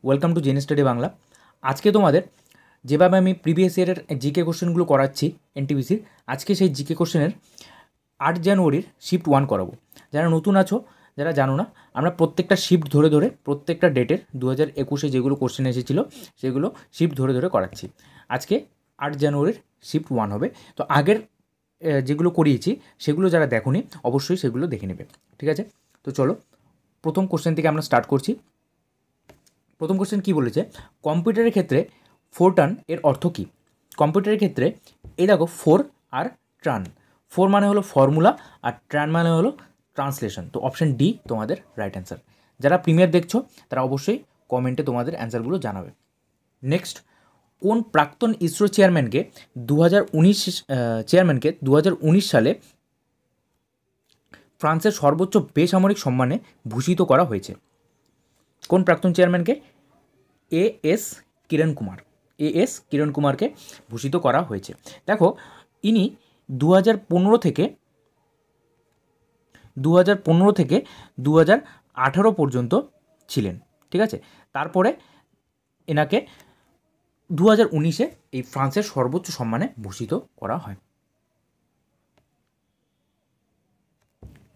Welcome to gen study Bangla. আজকে তোমাদের যেভাবে আমি প্রিভিয়াস ইয়ারের জিকে কোশ্চেনগুলো করাচ্ছি এনটিপিসির, আজকে সেই জিকে কোশ্চেনের 8 জানুয়ারির শিফট 1 করাবো। যারা নতুন আছো, যারা জানো না, আমরা প্রত্যেকটা শিফট ধরে ধরে প্রত্যেকটা ডেটের 2021-এ যেগুলো কোশ্চেন এসেছিলো সেগুলো শিফট ধরে ধরে করাচ্ছি। আজকে 8 জানুয়ারির শিফট 1 হবে। তো আগের যেগুলো করিয়েছি সেগুলো যারা দেখোনি অবশ্যই সেগুলো দেখে নেবে, ঠিক আছে? তো চলো প্রথম কোশ্চেন থেকে আমরা স্টার্ট করছি। প্রথম কোশ্চেন কী বলেছে, কম্পিউটারের ক্ষেত্রে ফোরটার্ন এর অর্থ কী? কম্পিউটারের ক্ষেত্রে এই দেখো, ফোর আর ট্রান। ফোর মানে হলো ফর্মুলা আর ট্রান মানে হলো ট্রান্সলেশন। তো অপশান ডি তোমাদের রাইট অ্যান্সার। যারা প্রিমিয়ার দেখছো তারা অবশ্যই কমেন্টে তোমাদের অ্যান্সারগুলো জানাবে। নেক্সট, কোন প্রাক্তন ইসরো চেয়ারম্যানকে 2019 সালে ফ্রান্সের সর্বোচ্চ বেসামরিক সম্মানে ভূষিত করা হয়েছে? কোন প্রাক্তন চেয়ারম্যানকে? এএস কিরণ কুমারকে ভূষিত করা হয়েছে। দেখো, ইনি 2015 থেকে 2018 পর্যন্ত ছিলেন, ঠিক আছে? তারপরে এনাকে 2019-এ এই ফ্রান্সের সর্বোচ্চ সম্মানে ভূষিত করা হয়।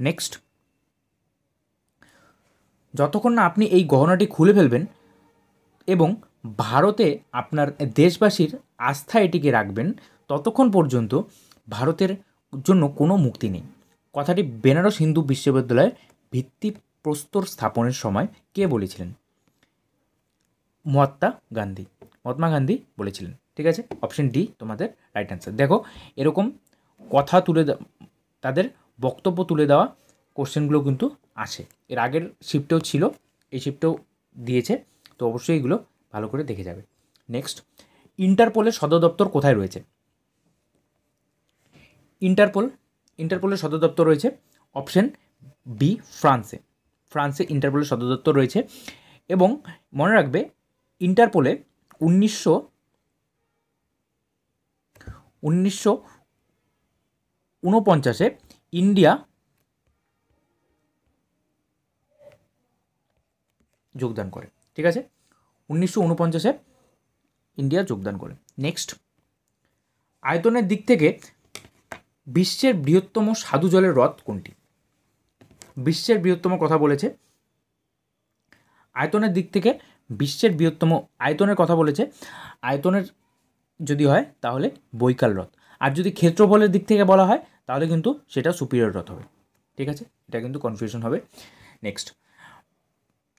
নেক্সট, যতক্ষণ না আপনি এই গহনাটি খুলে ফেলবেন এবং ভারতে আপনার দেশবাসীর আস্থা এটিকে রাখবেন, ততক্ষণ পর্যন্ত ভারতের জন্য কোনো মুক্তি নেই। কথাটি বেনারস হিন্দু বিশ্ববিদ্যালয়ের ভিত্তিপ্রস্তর স্থাপনের সময় কে বলেছিলেন? মহাত্মা গান্ধী বলেছিলেন, ঠিক আছে? অপশন ডি তোমাদের রাইট অ্যান্সার। দেখো, এরকম কথা তাদের বক্তব্য তুলে দেওয়া কোশ্চেনগুলো কিন্তু আসে। এর আগের শিফটেও ছিল, এই শিফটেও দিয়েছে, তো অবশ্যই এগুলো ভালো করে দেখে যাবে। নেক্সট, ইন্টারপোলের সদর দপ্তর কোথায় রয়েছে? ইন্টারপোলের সদর দপ্তর রয়েছে অপশন বি ফ্রান্সে ইন্টারপোলের সদর দপ্তর রয়েছে। এবং মনে রাখবে, ইন্টারপোলে 1949-এ ইন্ডিয়া যোগদান করে, ঠিক আছে? 1949-এ ইন্ডিয়া যোগদান করে। নেক্সট, আয়তনের দিক থেকে বিশ্বের বৃহত্তম স্বাদু জলের হ্রদ কোনটি? বিশ্বের বৃহত্তম কথা বলেছে, আয়তনের দিক থেকে বিশ্বের বৃহত্তম আয়তনের কথা বলেছে। আয়তনের যদি হয় তাহলে বৈকাল হ্রদ, আর যদি ক্ষেত্রফলের দিক থেকে বলা হয় তাহলে কিন্তু সেটা সুপিরিয়র হ্রদ হবে, ঠিক আছে? এটা কিন্তু কনফিউশন হবে। নেক্সট,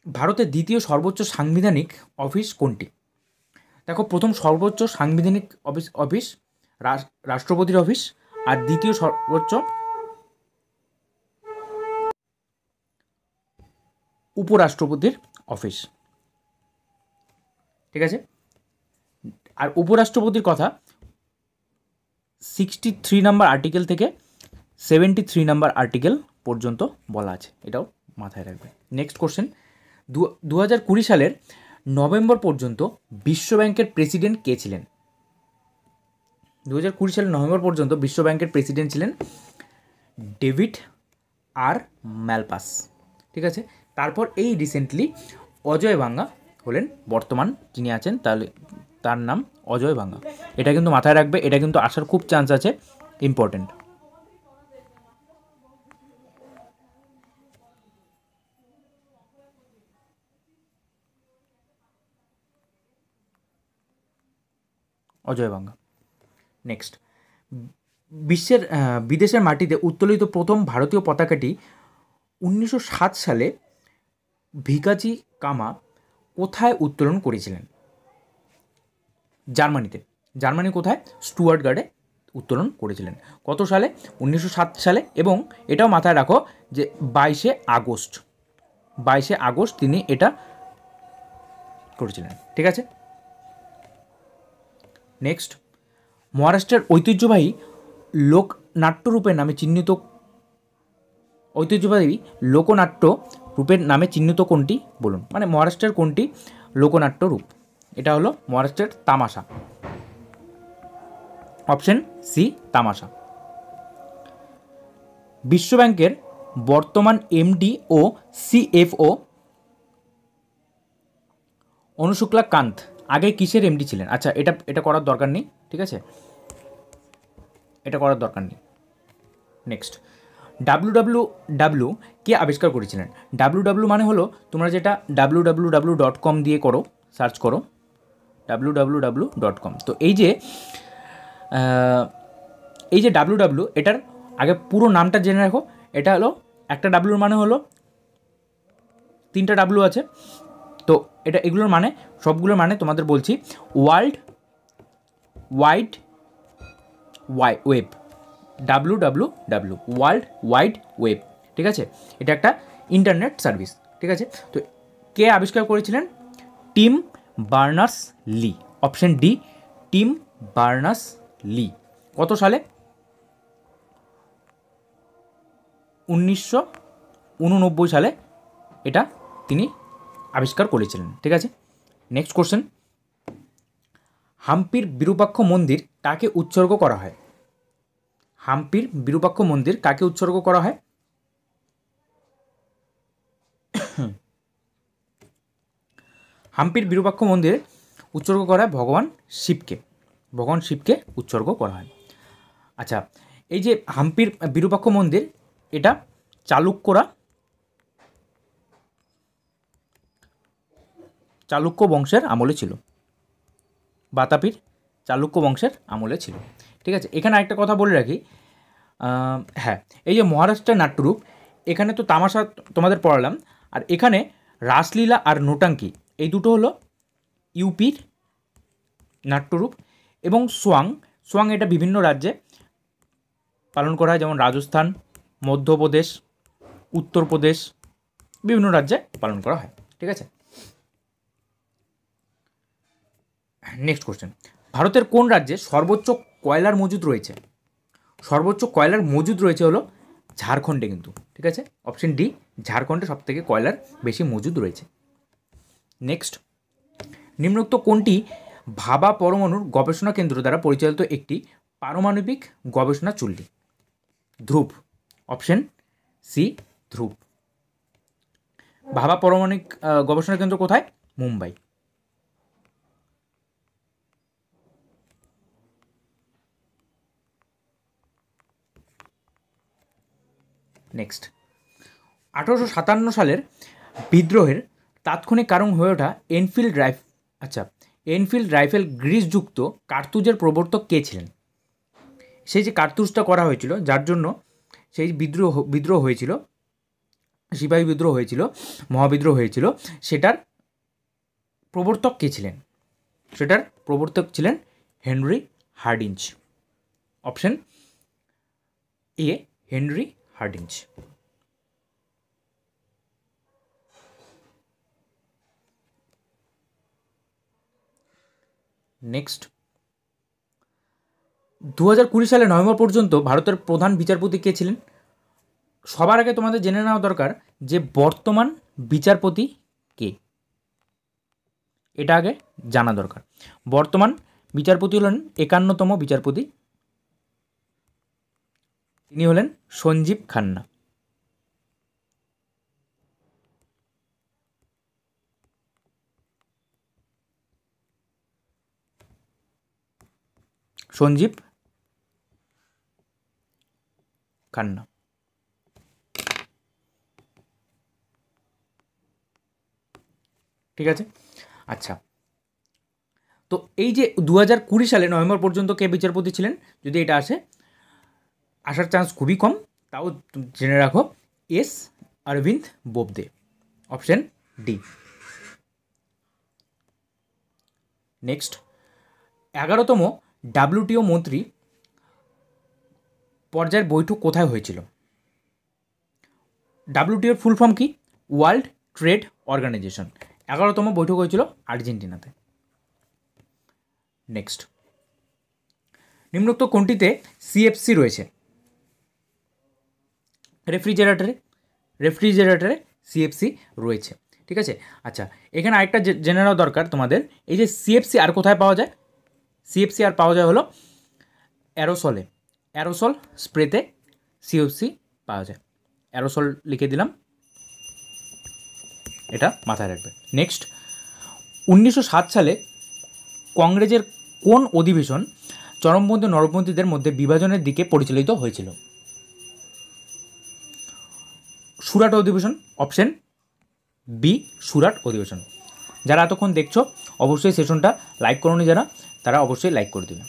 ভারতের দ্বিতীয় সর্বোচ্চ সাংবিধানিক অফিস কোনটি? দেখো, প্রথম সর্বোচ্চ সাংবিধানিক অফিস রাষ্ট্রপতির অফিস, আর দ্বিতীয় সর্বোচ্চ উপরাষ্ট্রপতির অফিস, ঠিক আছে? আর উপরাষ্ট্রপতির কথা 63 নম্বর আর্টিকেল থেকে 73 নম্বর আর্টিকেল পর্যন্ত বলা আছে, এটাও মাথায় রাখবে। নেক্সট কোশ্চেন, 2020 সালের নভেম্বর পর্যন্ত বিশ্বব্যাংকের প্রেসিডেন্ট কে ছিলেন? 2020 সালের নভেম্বর পর্যন্ত বিশ্বব্যাংকের প্রেসিডেন্ট ছিলেন ডেভিড আর ম্যালপাস, ঠিক আছে? তারপর এই রিসেন্টলি অজয় বাঙ্গা হলেন বর্তমান যিনি আছেন, তাহলে তার নাম অজয় বাঙ্গা। এটা কিন্তু মাথায় রাখবে, এটা কিন্তু আসার খুব চান্স আছে, ইম্পর্টেন্ট। অজয় বাঙ্গা। নেক্সট, বিদেশের মাটিতে উত্তোলিত প্রথম ভারতীয় পতাকাটি 1907 সালে ভিকাজি কামা কোথায় উত্তোলন করেছিলেন? জার্মানি কোথায়? স্টুয়ার্টগার্ডে উত্তোলন করেছিলেন। কত সালে? 1907 সালে। এবং এটাও মাথায় রাখো যে 22শে আগস্ট তিনি এটা করেছিলেন, ঠিক আছে? নেক্সট, মহারাষ্ট্রের ঐতিহ্যবাহী লোকনাট্য রূপের নামে চিহ্নিত কোনটি বলুন? মানে মহারাষ্ট্রের কোনটি লোকনাট্য রূপ? এটা হলো মহারাষ্ট্রের তামাশা, অপশন সি তামাশা। বিশ্বব্যাংকের বর্তমান এমডি ও সিএফও অনুশুক্লা কান্ত আগে কিসের এমডি ছিলেন? আচ্ছা, এটা এটা করার দরকার নেই, ঠিক আছে, এটা করার দরকার নেই। নেক্সট, ডাব্লু কে আবিষ্কার করেছিলেন? ডাব্লু মানে হলো, তোমরা যেটা www.com দিয়ে করো, সার্চ করো www.com। তো এই যে ডাব্লু এটার আগে পুরো নামটা জেনে রাখো। এটা হলো, একটা ডাব্লুর মানে হলো 3টা ডাব্লু আছে। তো এটা এগুলোর মানে, সবগুলোর মানে তোমাদের বলছি, world wide web, www, world wide web, ঠিক আছে। এটা একটা ইন্টারনেট সার্ভিস, ঠিক আছে। তো কে আবিষ্কার করেছিলেন? Tim Berners Lee. Option D, Tim Berners Lee. কত সালে? 1989 সালে এটা তিনি আবিষ্কার করেছিলেন, ঠিক আছে। নেক্সট কোশ্চেন, হাম্পির বিরূপাক্ষ মন্দির কাকে উৎসর্গ করা হয়? হাম্পির বিরূপাক্ষ মন্দির কাকে উৎসর্গ করা হয়? হাম্পির বিরূপাক্ষ মন্দিরে উৎসর্গ করা হয় ভগবান শিবকে, ভগবান শিবকে উৎসর্গ করা হয়। আচ্ছা, এই যে হাম্পির বিরূপাক্ষ মন্দির, এটা চালুক্য বংশের আমলে ছিল, বাতাপির চালুক্য বংশের আমলে ছিল, ঠিক আছে। এখানে আরেকটা কথা বলে রাখি, হ্যাঁ, এই যে মহারাষ্ট্রের নাট্যরূপ, এখানে তো তামাশা তোমাদের পড়ালাম, আর এখানে রাসলীলা আর নোটাঙ্কি, এই দুটো হলো ইউপির নাট্যরূপ। এবং সোয়াং এটা বিভিন্ন রাজ্যে পালন করা হয়, যেমন রাজস্থান, মধ্যপ্রদেশ, উত্তরপ্রদেশ, বিভিন্ন রাজ্যে পালন করা হয়, ঠিক আছে। নেক্সট কোশ্চেন, ভারতের কোন রাজ্যে সর্বোচ্চ কয়লার মজুদ রয়েছে? সর্বোচ্চ কয়লার মজুদ রয়েছে হলো ঝাড়খণ্ডে কিন্তু, ঠিক আছে। অপশন ডি, ঝাড়খণ্ডে সবথেকে কয়লার বেশি মজুদ রয়েছে। নেক্সট, নিম্নোক্ত কোনটি ভাবা পরমাণুর গবেষণা কেন্দ্র দ্বারা পরিচালিত একটি পারমাণবিক গবেষণা চুল্লি? ধ্রুব। অপশন সি, ধ্রুব। ভাবা পারমাণবিক গবেষণা কেন্দ্র কোথায়? মুম্বাই। নেক্সট, 1857 সালের বিদ্রোহের তাৎক্ষণিক কারণ হয়ে ওঠা এনফিল্ড রাইফেল গ্রিসযুক্ত কার্তুজের প্রবর্তক কে ছিলেন? সেই যে কার্তুজটা করা হয়েছিল, যার জন্য সেই বিদ্রোহ হয়েছিল, সিপাহী বিদ্রোহ হয়েছিল, মহাবিদ্রোহ হয়েছিল, সেটার প্রবর্তক কে ছিলেন? সেটার প্রবর্তক ছিলেন Henry Hardinge. Option A, Henry Hardinge. Next, 2020 সালে নভেম্বর পর্যন্ত ভারতের প্রধান বিচারপতি কে ছিলেন? সবার আগে তোমাদের জেনে নেওয়া দরকার যে বর্তমান বিচারপতি কে, এটা আগে জানা দরকার। বর্তমান বিচারপতি হলেন 51তম বিচারপতি, তিনি হলেন সঞ্জীব খান্না। সঞ্জীব খান্না, ঠিক আছে। আচ্ছা, তো এই যে 2020 সালে নভেম্বর পর্যন্ত কে বিচারপতি ছিলেন, যদি এটা আসার চান্স খুবই কম, তাও জেনে রাখো, S Arvind Bobde. Option D. Next, 11তম ডাব্লিউটিও মন্ত্রী পর্যায়ের বৈঠক কোথায় হয়েছিল? ডাব্লিউটিওর ফুল ফর্ম কি? World Trade Organization. 11তম বৈঠক হয়েছিল আর্জেন্টিনাতে। নেক্সট, নিম্নোক্ত কোনটিতে সিএফসি রয়েছে? রেফ্রিজারেটরে সিএফসি রয়েছে, ঠিক আছে। আচ্ছা, এখানে আরেকটা জেনে নেওয়া দরকার তোমাদের, এই যে সিএফসি আর কোথায় পাওয়া যায়? সিএফসি আর পাওয়া যায় হলো অ্যারোসল স্প্রেতে সিএফসি পাওয়া যায়। অ্যারোসল লিখে দিলাম, এটা মাথায় রাখবে। নেক্সট, 1907 সালে কংগ্রেসের কোন অধিবেশন চরমপন্থী নরমপন্থীদের মধ্যে বিভাজনের দিকে পরিচালিত হয়েছিল? সুরাট অধিবেশন, অপশন বি সুরাট অধিবেশন। যারা এতক্ষণ দেখছো অবশ্যই সেশনটা লাইক করোনি, যারা তারা অবশ্যই লাইক করে দেবে।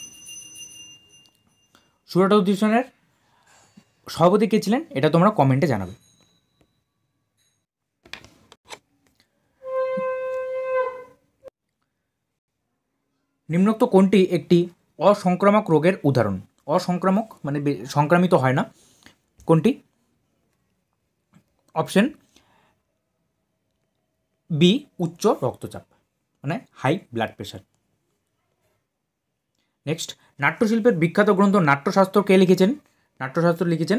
সুরাট অধিবেশনের সভাপতি কে ছিলেন এটা তোমরা কমেন্টে জানাবে। নিম্নোক্ত কোনটি একটি অসংক্রামক রোগের উদাহরণ? অসংক্রামক মানে সংক্রামিত হয় না, কোনটি? অপশন বি উচ্চ রক্তচাপ মানে হাই ব্লাড প্রেশার। নেক্সট, নাট্যশিল্পের বিখ্যাত গ্রন্থ নাট্যশাস্ত্র কে লিখেছেন? নাট্যশাস্ত্র লিখেছেন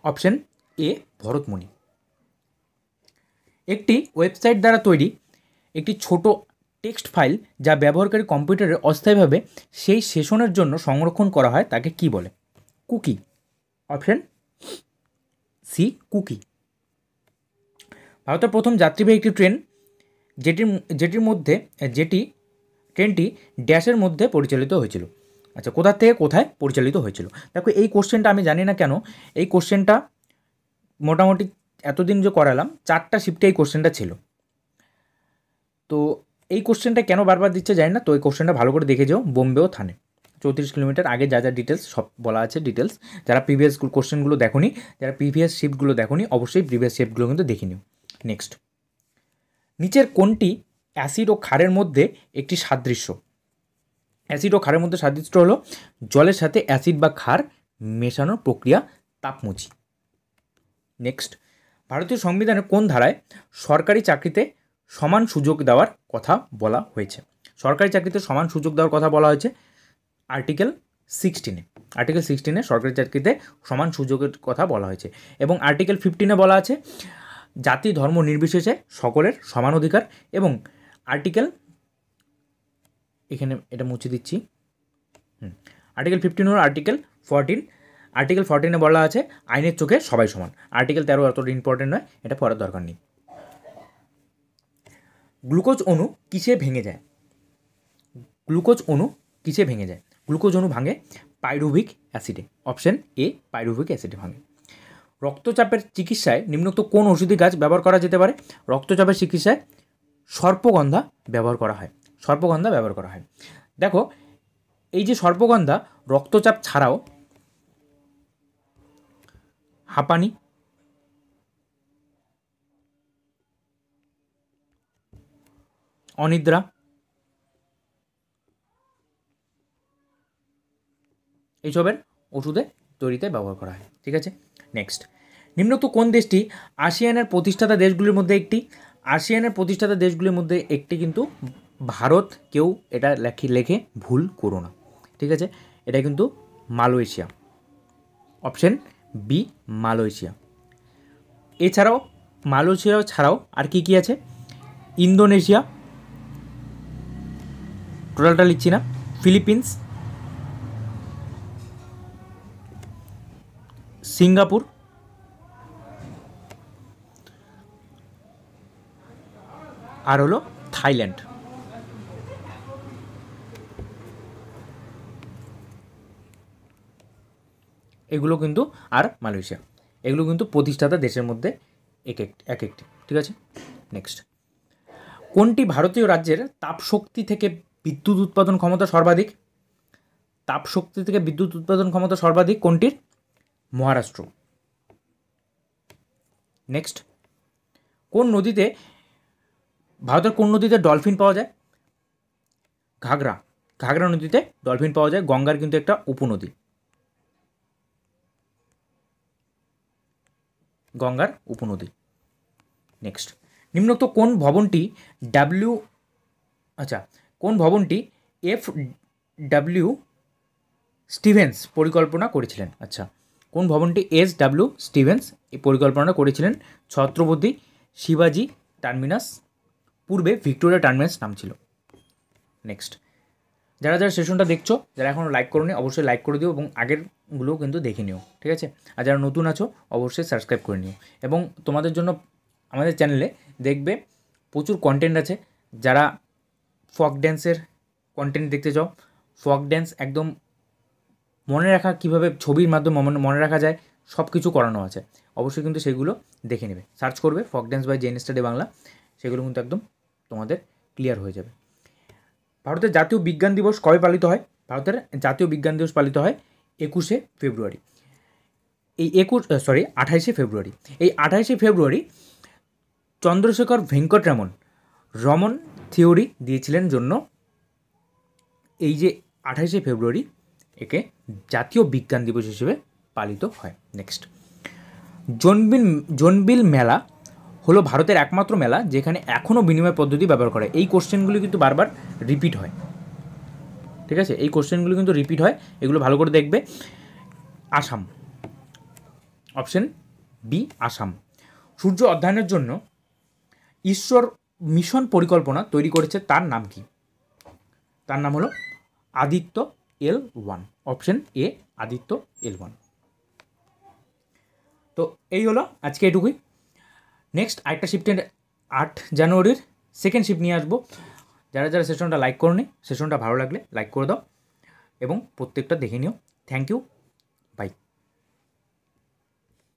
অপশন এ ভরতমুনি। একটি ওয়েবসাইট দ্বারা তৈরি একটি ছোট টেক্সট ফাইল যা ব্যবহারকারী কম্পিউটারে অস্থায়ীভাবে সেই সেশনের জন্য সংরক্ষণ করা হয় তাকে কি বলে? কুকি। Option C cookie. ভারতের প্রথম যাত্রীবাহী একটি ট্রেন যেটি ট্রেনটি ড্যাশের মধ্যে পরিচালিত হয়েছিল। আচ্ছা, কোথা থেকে কোথায় পরিচালিত হয়েছিল? দেখো এই কোশ্চেনটা আমি জানি না কেন, এই কোশ্চেনটা মোটামুটি এতদিন যে করালাম 4টা শিফটে এই কোশ্চেনটা ছিল, তো এই কোশ্চেনটা কেন বারবার দিচ্ছে জানি না। তো এই কোশ্চেনটা ভালো করে দেখে যাও। বোম্বে ও থানে 34 কিলোমিটার আগে যা যা ডিটেলস সব বলা আছে ডিটেলস। যারা প্রিভিয়াস কোশ্চেনগুলো দেখোনি, যারা প্রিভিয়াস শিফটগুলো দেখোনি, অবশ্যই প্রিভিয়াস শিফটগুলো কিন্তু দেখে নিও। নেক্সট, নিচের কোনটি অ্যাসিড ও ক্ষারের মধ্যে একটি সাদৃশ্য? অ্যাসিড ও ক্ষারের মধ্যে সাদৃশ্য হলো জলের সাথে অ্যাসিড বা ক্ষার মেশানোর প্রক্রিয়া তাপমুচি। নেক্সট, ভারতীয় সংবিধানের কোন ধারায় সরকারি চাকরিতে সমান সুযোগ দেওয়ার কথা বলা হয়েছে? সরকারি চাকরিতে সমান সুযোগ দেওয়ার কথা বলা হয়েছে আর্টিকেল 16-এ। আর্টিকেল 16-এ সরকারি চাকরিতে সমান সুযোগের কথা বলা হয়েছে। এবং আর্টিকেল 15-এ বলা আছে জাতি ধর্ম নির্বিশেষে সকলের সমান অধিকার। এবং আর্টিকেল, এখানে এটা মুছে দিচ্ছি, আর্টিকেল 15 হল আর্টিকেল 14। আর্টিকেল 14-এ বলা আছে আইনের চোখে সবাই সমান। আর্টিকেল 13 অতটা ইম্পর্টেন্ট নয়, এটা পড়ার দরকার নেই। গ্লুকোজ অণু কিসে ভেঙে যায়? গ্লুকোজ অণু কিসে ভেঙে যায়? গ্লুকোজ অণু ভাঙে পাইরুভিক অ্যাসিডে। অপশন এ পাইরুভিক অ্যাসিডে ভাঙে। রক্তচাপের চিকিৎসায় নিম্নোক্ত কোন ঔষধি গাছ ব্যবহার করা যেতে পারে? রক্তচাপের চিকিৎসায় সর্পগন্ধা ব্যবহার করা হয়। সর্পগন্ধা ব্যবহার করা হয়। দেখো এই যে সর্পগন্ধা রক্তচাপ ছাড়াও হাঁপানি, অনিদ্রা, এইসবের ওষুধে তৈরিতে ব্যবহার করা হয়। ঠিক আছে, নেক্সট, নিম্নোক্ত কোন দেশটি আসিয়ানের প্রতিষ্ঠাতা দেশগুলির মধ্যে একটি? আসিয়ানের প্রতিষ্ঠাতা দেশগুলির মধ্যে একটি কিন্তু ভারত। কেউ এটা লেখে ভুল করো না, ঠিক আছে? এটা কিন্তু মালয়েশিয়া। Option B Malaysia. এছাড়াও মালয়েশিয়া ছাড়াও আর কি কি আছে? ইন্দোনেশিয়া, টোটালটা লিখছি না, ফিলিপিন্স, সিঙ্গাপুর, আর হলো থাইল্যান্ড। এগুলো কিন্তু, আর মালয়েশিয়া, এগুলো কিন্তু প্রতিষ্ঠাতা দেশের মধ্যে এক একটি। ঠিক আছে, নেক্সট, কোনটি ভারতীয় রাজ্যের তাপশক্তি থেকে বিদ্যুৎ উৎপাদন ক্ষমতা সর্বাধিক? তাপশক্তি থেকে বিদ্যুৎ উৎপাদন ক্ষমতা সর্বাধিক কোনটির? মহারাষ্ট্র। নেক্সট, কোন নদীতে, ভারতের কোন নদীতে ডলফিন পাওয়া যায়? ঘাগরা। ঘাগরা নদীতে ডলফিন পাওয়া যায়। গঙ্গার কিন্তু একটা উপনদী, গঙ্গার উপনদী। নেক্সট, নিম্নোক্ত কোন ভবনটি কোন ভবনটি FW স্টিভেন্স পরিকল্পনা করেছিলেন? আচ্ছা, কোন ভবনটি SW স্টিভেন্স পরিকল্পনা করেছিলেন? ছত্রপতি শিবাজি টার্মিনাস, পূর্বে ভিক্টোরিয়া টার্মিনাস নাম ছিল। নেক্সট, যারা যারা সেশনটা দেখছো, যারা এখনও লাইক করোনি অবশ্যই লাইক করে দিও এবং আগেরগুলোও কিন্তু দেখে নিও। ঠিক আছে, আর যারা নতুন আছো অবশ্যই সাবস্ক্রাইব করে নিও। এবং তোমাদের জন্য আমাদের চ্যানেলে দেখবে প্রচুর কন্টেন্ট আছে। যারা ফক ড্যান্সের কন্টেন্ট দেখতে চাও, ফক ড্যান্স একদম মনে রাখা কীভাবে ছবির মাধ্যমে মনে রাখা যায় সব কিছু করানো আছে, অবশ্যই কিন্তু সেগুলো দেখে নেবে। সার্চ করবে folk dance by Zen study Bangla, সেগুলো কিন্তু একদম তোমাদের ক্লিয়ার হয়ে যাবে। ভারতের জাতীয় বিজ্ঞান দিবস কবে পালিত হয়? ভারতের জাতীয় বিজ্ঞান দিবস পালিত হয় 21শে ফেব্রুয়ারি। এই 28শে ফেব্রুয়ারি। এই 28শে ফেব্রুয়ারি চন্দ্রশেখর ভেঙ্কটরমন রমন থিওরি দিয়েছিলেন জন্য এই যে 28শে ফেব্রুয়ারি একে জাতীয় বিজ্ঞান দিবস হিসেবে পালিত হয়। নেক্সট, জোনবিল মেলা হলো ভারতের একমাত্র মেলা যেখানে এখনও বিনিময় পদ্ধতি ব্যবহার করে। এই কোশ্চেনগুলি কিন্তু বারবার রিপিট হয়, ঠিক আছে? এই কোশ্চেনগুলো কিন্তু রিপিট হয়, এগুলো ভালো করে দেখবে। Assam, option B Assam. সূর্য অধ্যয়নের জন্য ঈশ্বর মিশন পরিকল্পনা তৈরি করেছে, তার নাম কি? তার নাম হলো Aditya L1, option A Aditya L1। তো এই হলো আজকে এটুকুই। নেক্সট আরেকটা শিফটের 8 জানুয়ারির সেকেন্ড শিফট নিয়ে আসবো। যারা যারা সেশনটা লাইক করোনি, সেশনটা ভালো লাগলে লাইক করে দাও এবং প্রত্যেকটা দেখে নিও। Thank you, by.